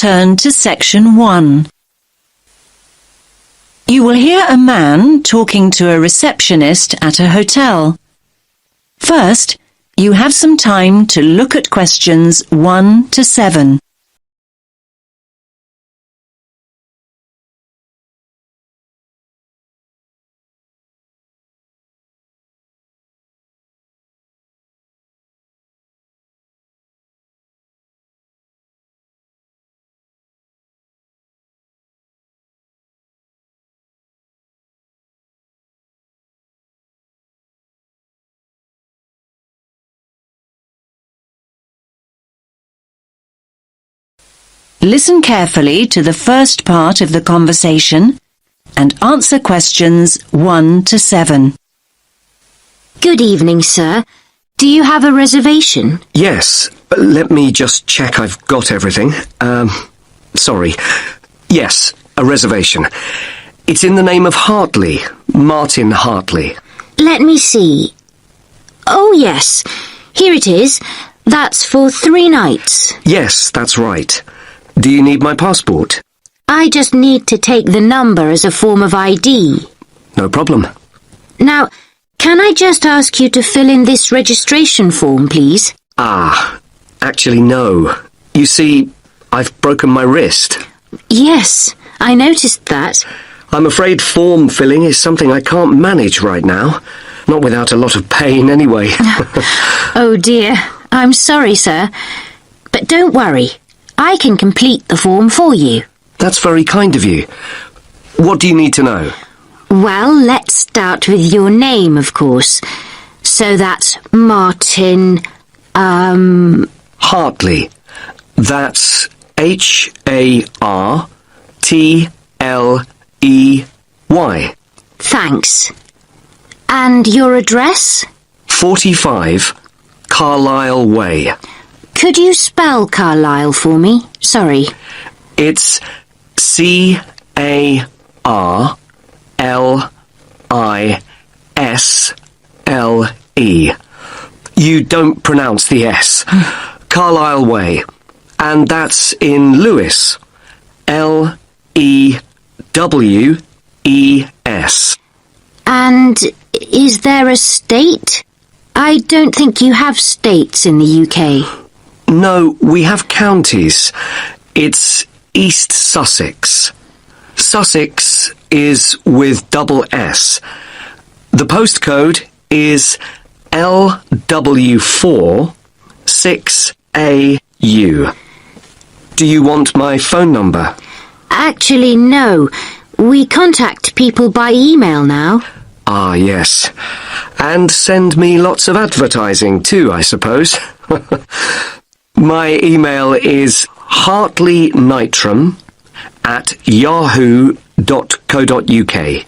turn to section 1. You will hear a man talking to a receptionist at a hotel. First, you have some time to look at questions 1 to 7. Listen carefully to the first part of the conversation and answer questions 1 to 7. Good evening, sir. Do you have a reservation? Yes. Let me just check I've got everything. Sorry. Yes, a reservation. It's in the name of Hartley, Martin Hartley. Let me see. Oh, yes. Here it is. That's for 3 nights. Yes, that's right. Do you need my passport? I just need to take the number as a form of ID. No problem. Now, can I just ask you to fill in this registration form, please? Actually no. You see, I've broken my wrist. Yes, I noticed that. I'm afraid form filling is something I can't manage right now. Not without a lot of pain, anyway. Oh dear, I'm sorry, sir. But don't worry. I can complete the form for you. That's very kind of you. What do you need to know? Well, let's start with your name, of course. So that's Martin, Hartley. That's Hartley. Thanks. And your address? 45 Carlisle Way. Could you spell Carlisle for me? Sorry. It's Carlisle. You don't pronounce the S. Carlisle Way. And that's in Lewes. Lewes. And is there a state? I don't think you have states in the UK. No, we have counties. It's East Sussex. Sussex is with double S. The postcode is LW4 6AU. Do you want my phone number? Actually, no. We contact people by email now. Ah, yes. And send me lots of advertising too, I suppose. My email is hartleynitram@yahoo.co.uk.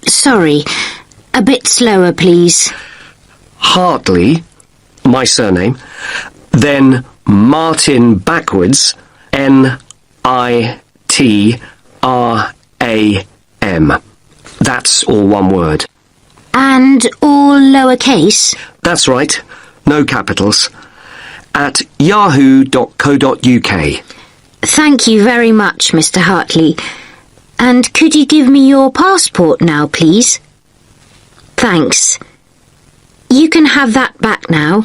Sorry. A bit slower, please. Hartley, my surname, then Martin backwards, NITRAM. That's all one word. And all lowercase? That's right. No capitals. At yahoo.co.uk. Thank you very much, Mr. Hartley. And could you give me your passport now, please? Thanks. You can have that back now.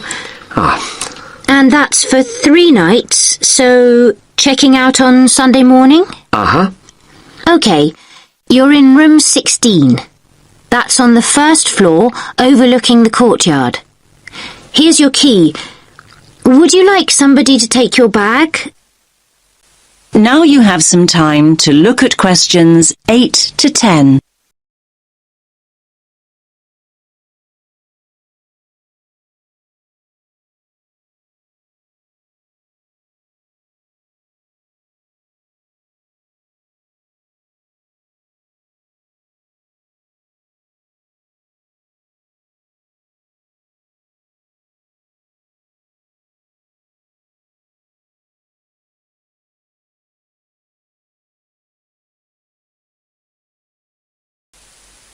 And that's for 3 nights, so checking out on Sunday morning? OK, you're in room 16. That's on the first floor, overlooking the courtyard. Here's your key. Would you like somebody to take your bag? Now you have some time to look at questions 8 to 10.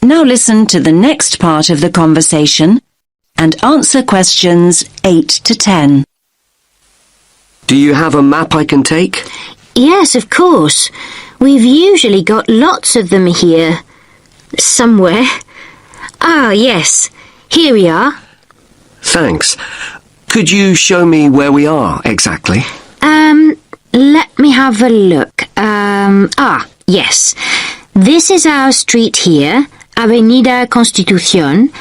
Now listen to the next part of the conversation and answer questions 8 to 10. Do you have a map I can take? Yes, of course. We've usually got lots of them here. Somewhere. Ah, yes. Here we are. Thanks. Could you show me where we are exactly? Let me have a look. Yes. This is our street here, Avenida Constitución.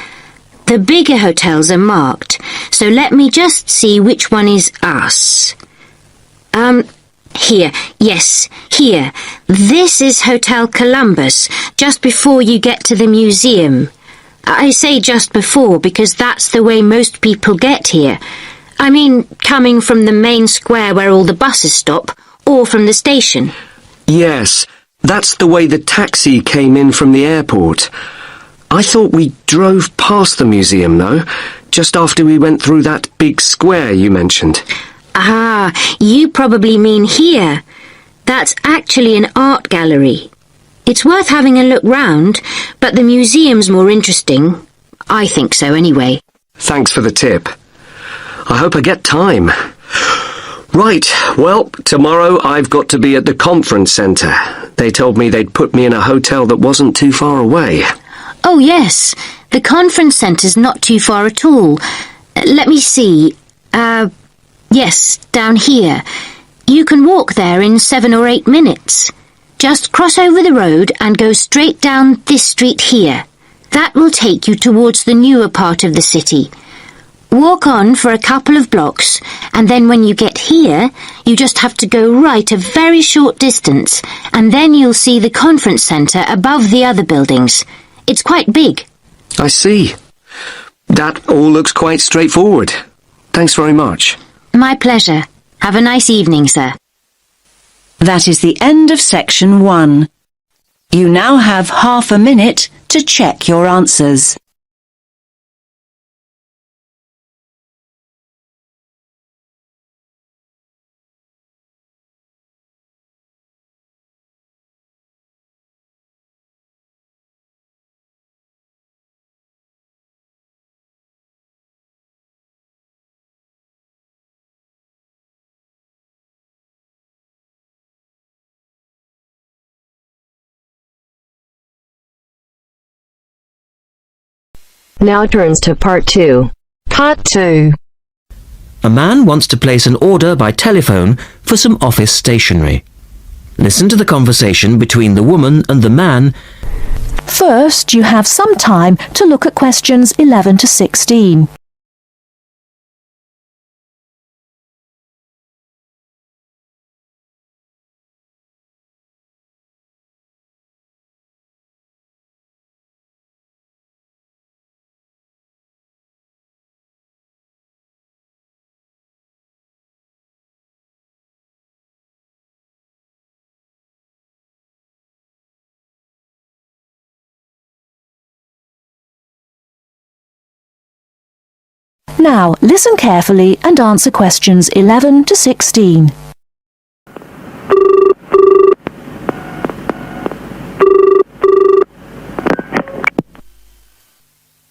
The bigger hotels are marked, so let me just see which one is us. Here. Yes, here. This is Hotel Columbus, just before you get to the museum. I say just before because that's the way most people get here. I mean, coming from the main square where all the buses stop, or from the station. Yes, that's the way the taxi came in from the airport. I thought we drove past the museum, though, just after we went through that big square you mentioned. Ah, you probably mean here. That's actually an art gallery. It's worth having a look round, but the museum's more interesting. I think so, anyway. Thanks for the tip. I hope I get time. Right, well, tomorrow I've got to be at the conference centre. They told me they'd put me in a hotel that wasn't too far away. Oh, yes. The conference centre's not too far at all. Let me see. Yes, down here. You can walk there in 7 or 8 minutes. Just cross over the road and go straight down this street here. That will take you towards the newer part of the city. Walk on for a couple of blocks, and then when you get here, you just have to go right a very short distance, and then you'll see the conference centre above the other buildings. It's quite big. I see. That all looks quite straightforward. Thanks very much. My pleasure. Have a nice evening, sir. That is the end of section 1. You now have half a minute to check your answers. Now turns to part 2. Part 2. A man wants to place an order by telephone for some office stationery. Listen to the conversation between the woman and the man. First, you have some time to look at questions 11 to 16. Now, listen carefully and answer questions 11 to 16.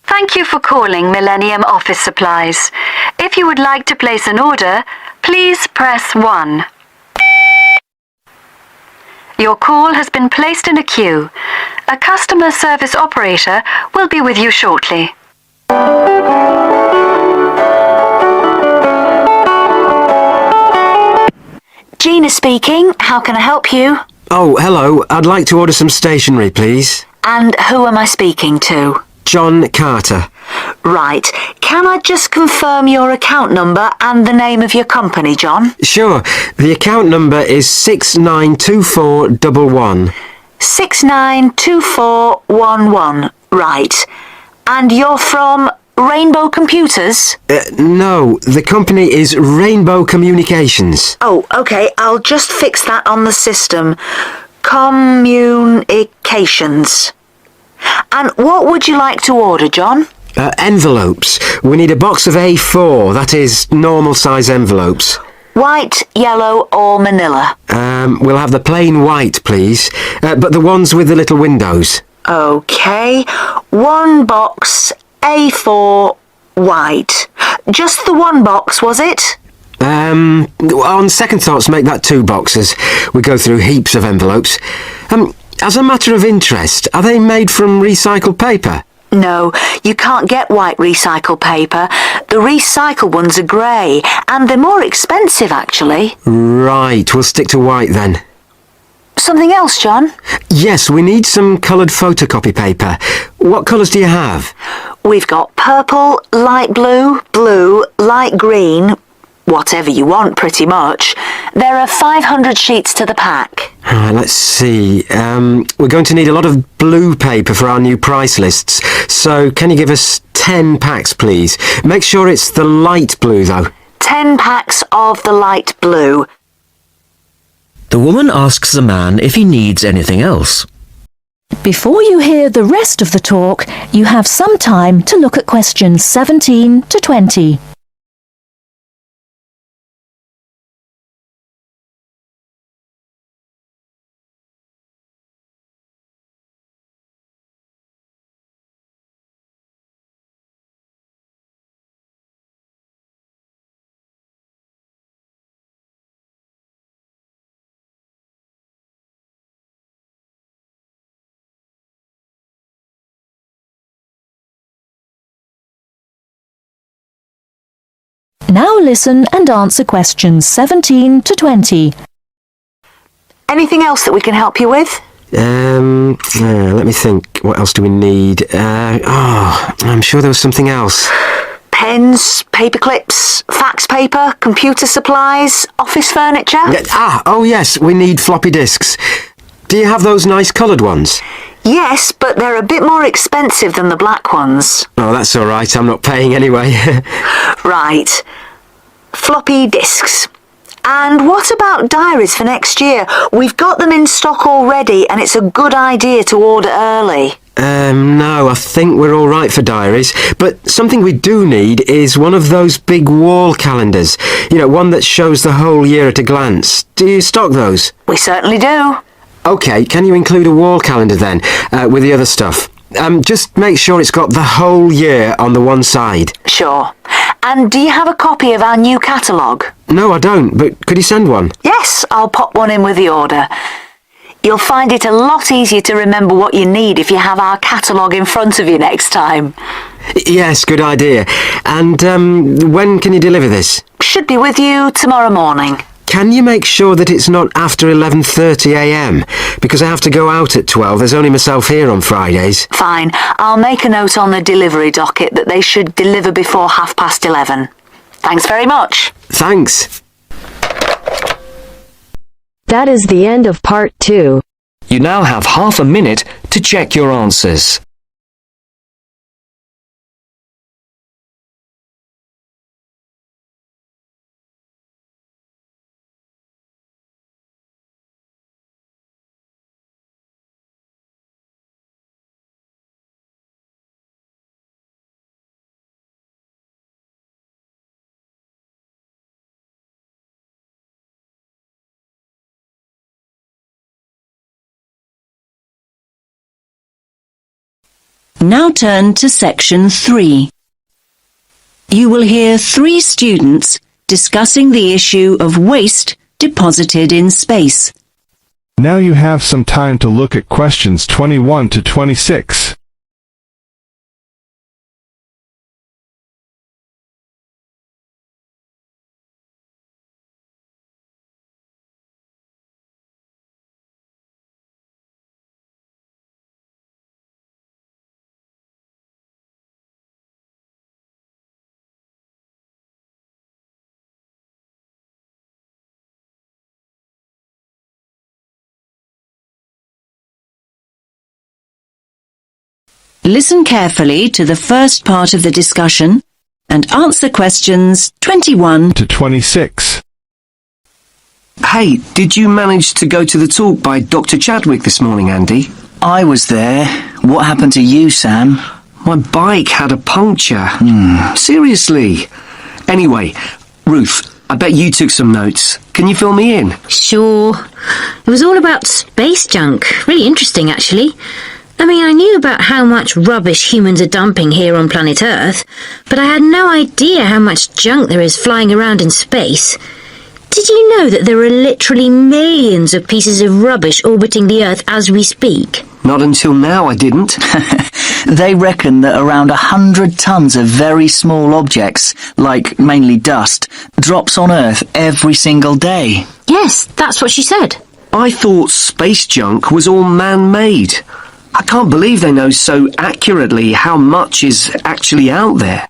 Thank you for calling Millennium Office Supplies. If you would like to place an order, please press 1. Your call has been placed in a queue. A customer service operator will be with you shortly. Gina speaking. How can I help you? Oh, hello. I'd like to order some stationery, please. And who am I speaking to? John Carter. Right. Can I just confirm your account number and the name of your company, John? Sure. The account number is 692411. 692411. Right. And you're from Rainbow Computers? No, the company is Rainbow Communications. Oh, okay. I'll just fix that on the system. Communications. And what would you like to order, John? Envelopes. We need a box of A4, that is, normal size envelopes. White, yellow or manila? We'll have the plain white, please. But the ones with the little windows. Okay. 1 box, A4, white. Just the 1 box, was it? On second thoughts, make that 2 boxes. We go through heaps of envelopes. As a matter of interest, are they made from recycled paper? No, you can't get white recycled paper. The recycled ones are grey, and they're more expensive, actually. Right, we'll stick to white then. Something else, John? Yes, we need some coloured photocopy paper. What colours do you have? We've got purple, light blue, blue, light green, whatever you want, pretty much. There are 500 sheets to the pack. Let's see. We're going to need a lot of blue paper for our new price lists. So can you give us 10 packs, please? Make sure it's the light blue, though. 10 packs of the light blue. The woman asks the man if he needs anything else. Before you hear the rest of the talk, you have some time to look at questions 17 to 20. Now listen and answer questions 17 to 20. Anything else that we can help you with? Let me think. What else do we need? I'm sure there was something else. Pens, paper clips, fax paper, computer supplies, office furniture? Oh yes, we need floppy disks. Do you have those nice coloured ones? Yes, but they're a bit more expensive than the black ones. Oh, that's all right. I'm not paying anyway. Right. Floppy disks. And what about diaries for next year? We've got them in stock already, and it's a good idea to order early. No, I think we're all right for diaries. But something we do need is one of those big wall calendars. You know, one that shows the whole year at a glance. Do you stock those? We certainly do. OK, can you include a wall calendar then, with the other stuff? Just make sure it's got the whole year on the one side. Sure. And do you have a copy of our new catalogue? No, I don't, but could you send one? Yes, I'll pop one in with the order. You'll find it a lot easier to remember what you need if you have our catalogue in front of you next time. Yes, good idea. And when can you deliver this? Should be with you tomorrow morning. Can you make sure that it's not after 11:30am? Because I have to go out at 12. There's only myself here on Fridays. Fine. I'll make a note on the delivery docket that they should deliver before 11:30. Thanks very much. Thanks. That is the end of part 2. You now have half a minute to check your answers. Now turn to section 3. You will hear 3 students discussing the issue of waste deposited in space. Now you have some time to look at questions 21 to 26. Listen carefully to the first part of the discussion and answer questions 21 to 26. Hey, did you manage to go to the talk by Dr. Chadwick this morning, Andy? I was there. What happened to you, Sam? My bike had a puncture. Seriously. Anyway, Ruth, I bet you took some notes. Can you fill me in? Sure. It was all about space junk. Really interesting, actually. I mean, I knew about how much rubbish humans are dumping here on planet Earth, but I had no idea how much junk there is flying around in space. Did you know that there are literally millions of pieces of rubbish orbiting the Earth as we speak? Not until now, I didn't. They reckon that around 100 tons of very small objects, like mainly dust, drops on Earth every single day. Yes, that's what she said. I thought space junk was all man-made. I can't believe they know so accurately how much is actually out there.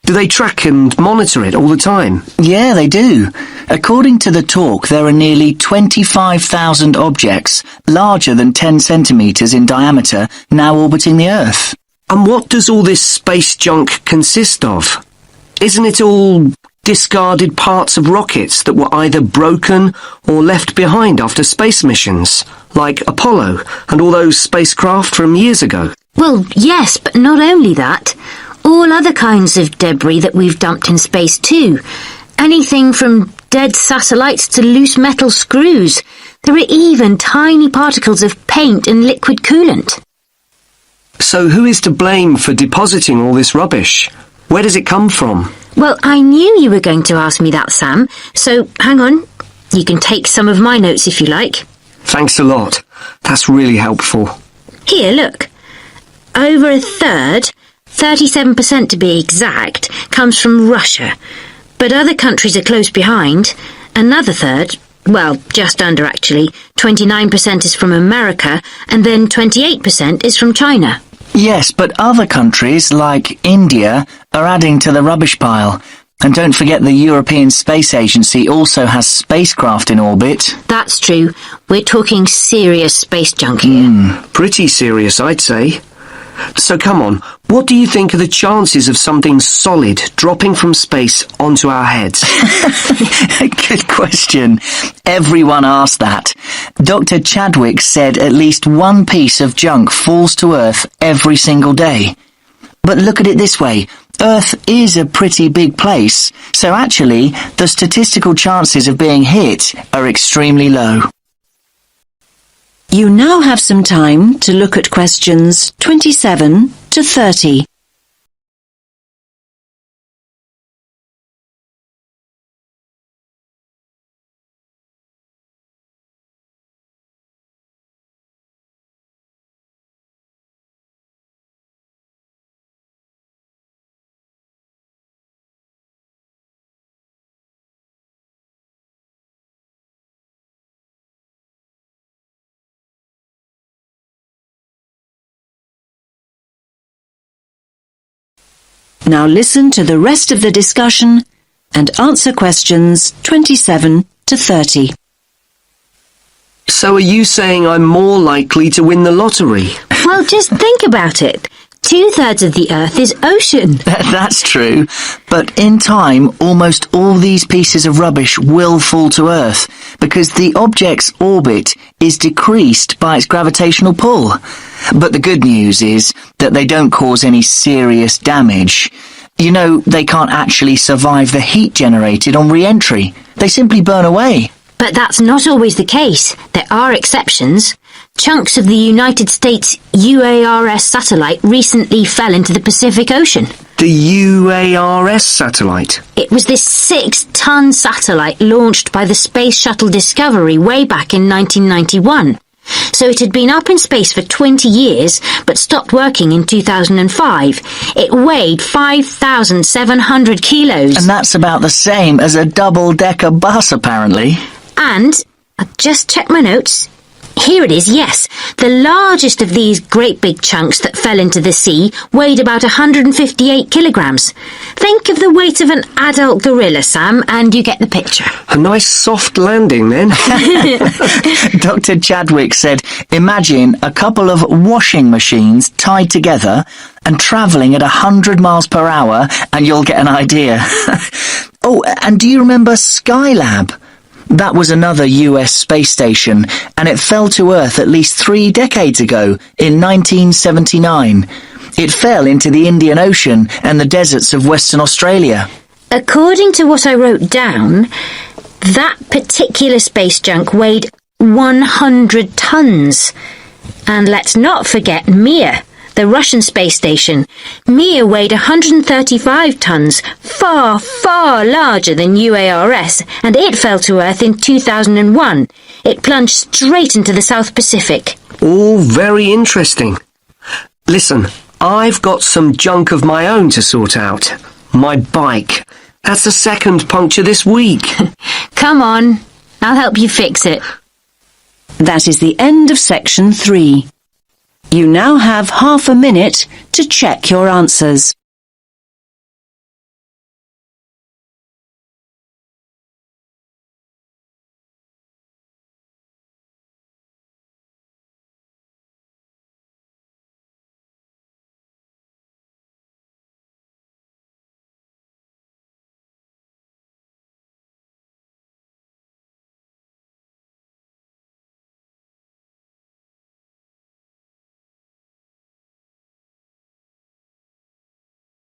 Do they track and monitor it all the time? Yeah, they do. According to the talk, there are nearly 25,000 objects, larger than 10 centimetres in diameter, now orbiting the Earth. And what does all this space junk consist of? Isn't it all discarded parts of rockets that were either broken or left behind after space missions, like Apollo and all those spacecraft from years ago? Well, yes, but not only that. All other kinds of debris that we've dumped in space too. Anything from dead satellites to loose metal screws. There are even tiny particles of paint and liquid coolant. So who is to blame for depositing all this rubbish? Where does it come from? Well, I knew you were going to ask me that, Sam, so hang on. You can take some of my notes if you like. Thanks a lot. That's really helpful. Here, look. Over a third, 37% to be exact, comes from Russia, but other countries are close behind. Another third, well, just under actually, 29% is from America, and then 28% is from China. Yes, but other countries, like India, are adding to the rubbish pile. And don't forget the European Space Agency also has spacecraft in orbit. That's true. We're talking serious space junk here. Pretty serious, I'd say. So come on, what do you think are the chances of something solid dropping from space onto our heads? Good question. Everyone asked that. Dr. Chadwick said at least one piece of junk falls to Earth every single day. But look at it this way. Earth is a pretty big place, so actually the statistical chances of being hit are extremely low. You now have some time to look at questions 27 to 30. Now listen to the rest of the discussion and answer questions 27 to 30. So are you saying I'm more likely to win the lottery? Well, just think about it. 2/3 of the Earth is ocean. That's true, but in time almost all these pieces of rubbish will fall to Earth because the object's orbit is decreased by its gravitational pull. But the good news is that they don't cause any serious damage. You know, they can't actually survive the heat generated on re-entry. They simply burn away. But that's not always the case. There are exceptions. Chunks of the United States UARS satellite recently fell into the Pacific Ocean. The UARS satellite? It was this 6-ton satellite launched by the Space Shuttle Discovery way back in 1991. So it had been up in space for 20 years, but stopped working in 2005. It weighed 5,700 kilos. And that's about the same as a double-decker bus, apparently. And, I've just checked my notes. Here it is, yes. The largest of these great big chunks that fell into the sea weighed about 158 kilograms. Think of the weight of an adult gorilla, Sam, and you get the picture. A nice soft landing, then. Dr. Chadwick said, imagine a couple of washing machines tied together and travelling at 100 miles per hour, and you'll get an idea. Oh, and do you remember Skylab? That was another US space station, and it fell to Earth at least 3 decades ago, in 1979. It fell into the Indian Ocean and the deserts of Western Australia. According to what I wrote down, that particular space junk weighed 100 tons. And let's not forget Mir, the Russian space station. Mir weighed 135 tons, far, far larger than UARS, and it fell to Earth in 2001. It plunged straight into the South Pacific. All very interesting. Listen, I've got some junk of my own to sort out. My bike. That's the second puncture this week. Come on, I'll help you fix it. That is the end of section 3. You now have half a minute to check your answers.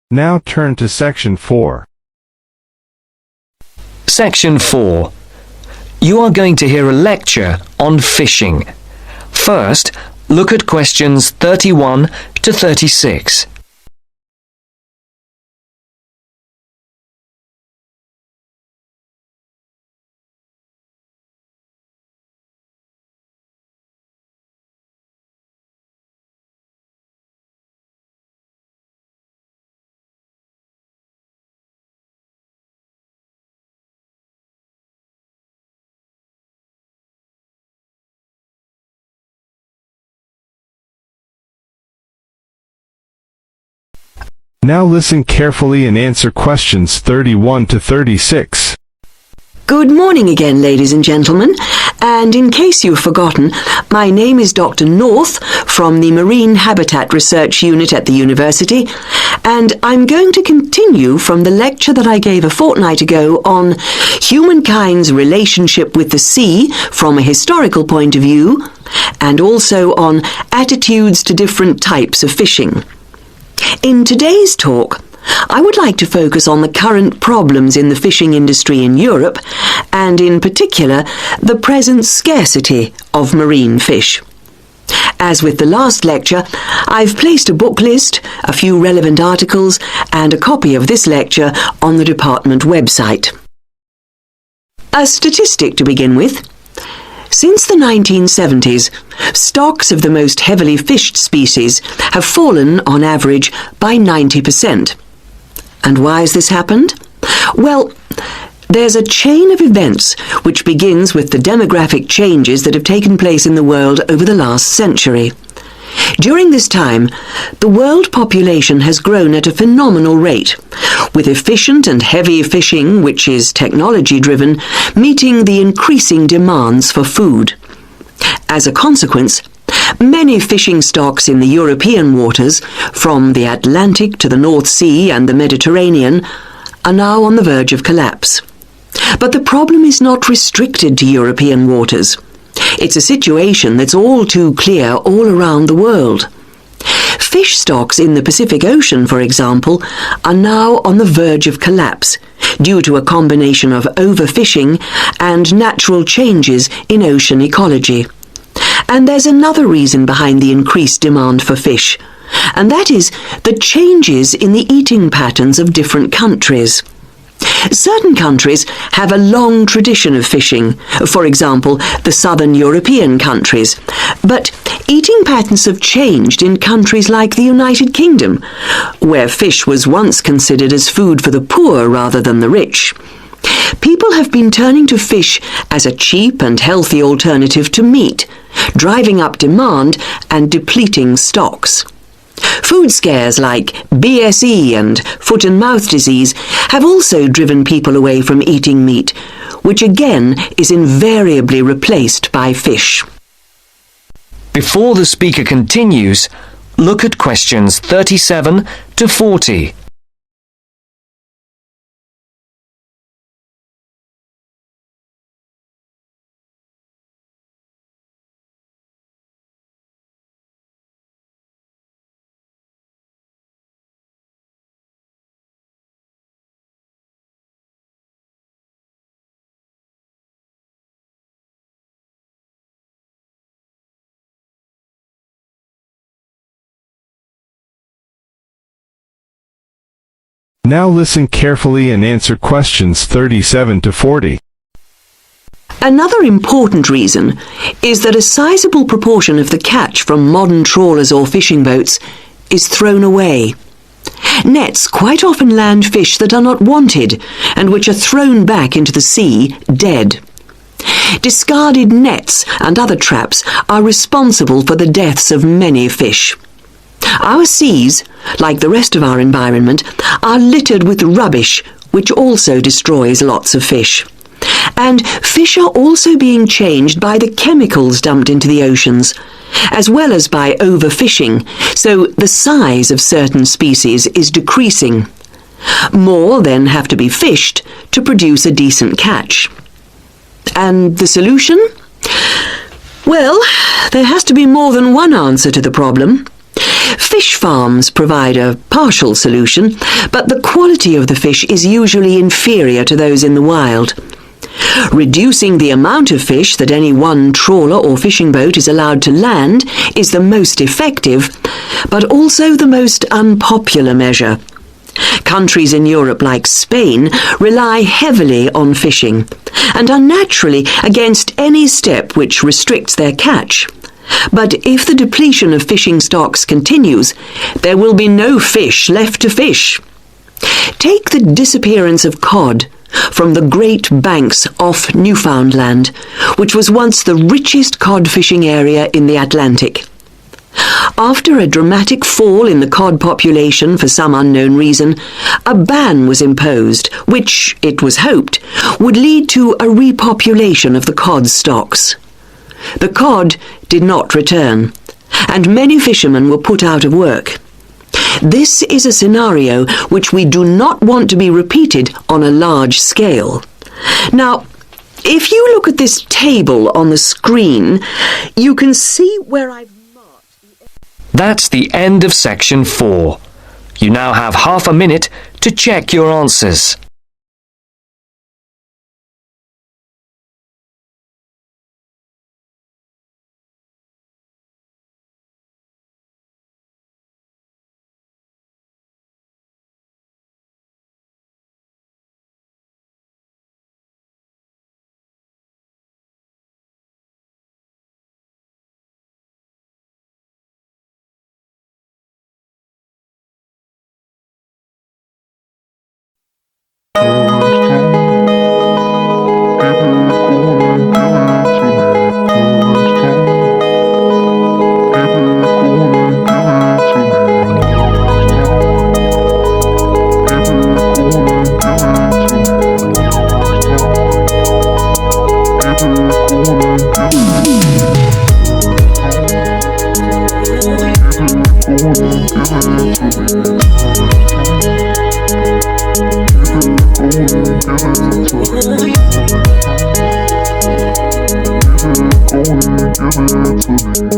Now turn to section 4. Section 4. You are going to hear a lecture on fishing. First, look at questions 31 to 36. Now listen carefully and answer questions 31 to 36. Good morning again, ladies and gentlemen. And in case you've forgotten, my name is Dr. North from the Marine Habitat Research Unit at the university, and I'm going to continue from the lecture that I gave a fortnight ago on humankind's relationship with the sea from a historical point of view, and also on attitudes to different types of fishing. In today's talk, I would like to focus on the current problems in the fishing industry in Europe, and in particular, the present scarcity of marine fish. As with the last lecture, I've placed a book list, a few relevant articles, and a copy of this lecture on the department website. A statistic to begin with. Since the 1970s, stocks of the most heavily fished species have fallen on average by 90%. And why has this happened? Well, there's a chain of events which begins with the demographic changes that have taken place in the world over the last century. During this time, the world population has grown at a phenomenal rate, with efficient and heavy fishing, which is technology-driven, meeting the increasing demands for food. As a consequence, many fishing stocks in the European waters, from the Atlantic to the North Sea and the Mediterranean, are now on the verge of collapse. But the problem is not restricted to European waters. It's a situation that's all too clear all around the world. Fish stocks in the Pacific Ocean, for example, are now on the verge of collapse due to a combination of overfishing and natural changes in ocean ecology. And there's another reason behind the increased demand for fish, and that is the changes in the eating patterns of different countries. Certain countries have a long tradition of fishing, for example, the southern European countries, but eating patterns have changed in countries like the United Kingdom, where fish was once considered as food for the poor rather than the rich. People have been turning to fish as a cheap and healthy alternative to meat, driving up demand and depleting stocks. Food scares like BSE and foot and mouth disease have also driven people away from eating meat, which again is invariably replaced by fish. Before the speaker continues, look at questions 37 to 40. Now listen carefully and answer questions 37 to 40. Another important reason is that a sizable proportion of the catch from modern trawlers or fishing boats is thrown away. Nets quite often land fish that are not wanted and which are thrown back into the sea dead. Discarded nets and other traps are responsible for the deaths of many fish. Our seas, like the rest of our environment, are littered with rubbish which also destroys lots of fish. And fish are also being changed by the chemicals dumped into the oceans, as well as by overfishing, so the size of certain species is decreasing. More then have to be fished to produce a decent catch. And the solution? Well, there has to be more than one answer to the problem. Fish farms provide a partial solution, but the quality of the fish is usually inferior to those in the wild. Reducing the amount of fish that any one trawler or fishing boat is allowed to land is the most effective, but also the most unpopular measure. Countries in Europe like Spain rely heavily on fishing and are naturally against any step which restricts their catch. But if the depletion of fishing stocks continues, there will be no fish left to fish. Take the disappearance of cod from the Great Banks off Newfoundland, which was once the richest cod fishing area in the Atlantic. After a dramatic fall in the cod population for some unknown reason, a ban was imposed, which, it was hoped, would lead to a repopulation of the cod stocks. The cod did not return, and many fishermen were put out of work. This is a scenario which we do not want to be repeated on a large scale. Now, if you look at this table on the screen, you can see where I've marked... That's the end of section 4. You now have half a minute to check your answers. Give it to me.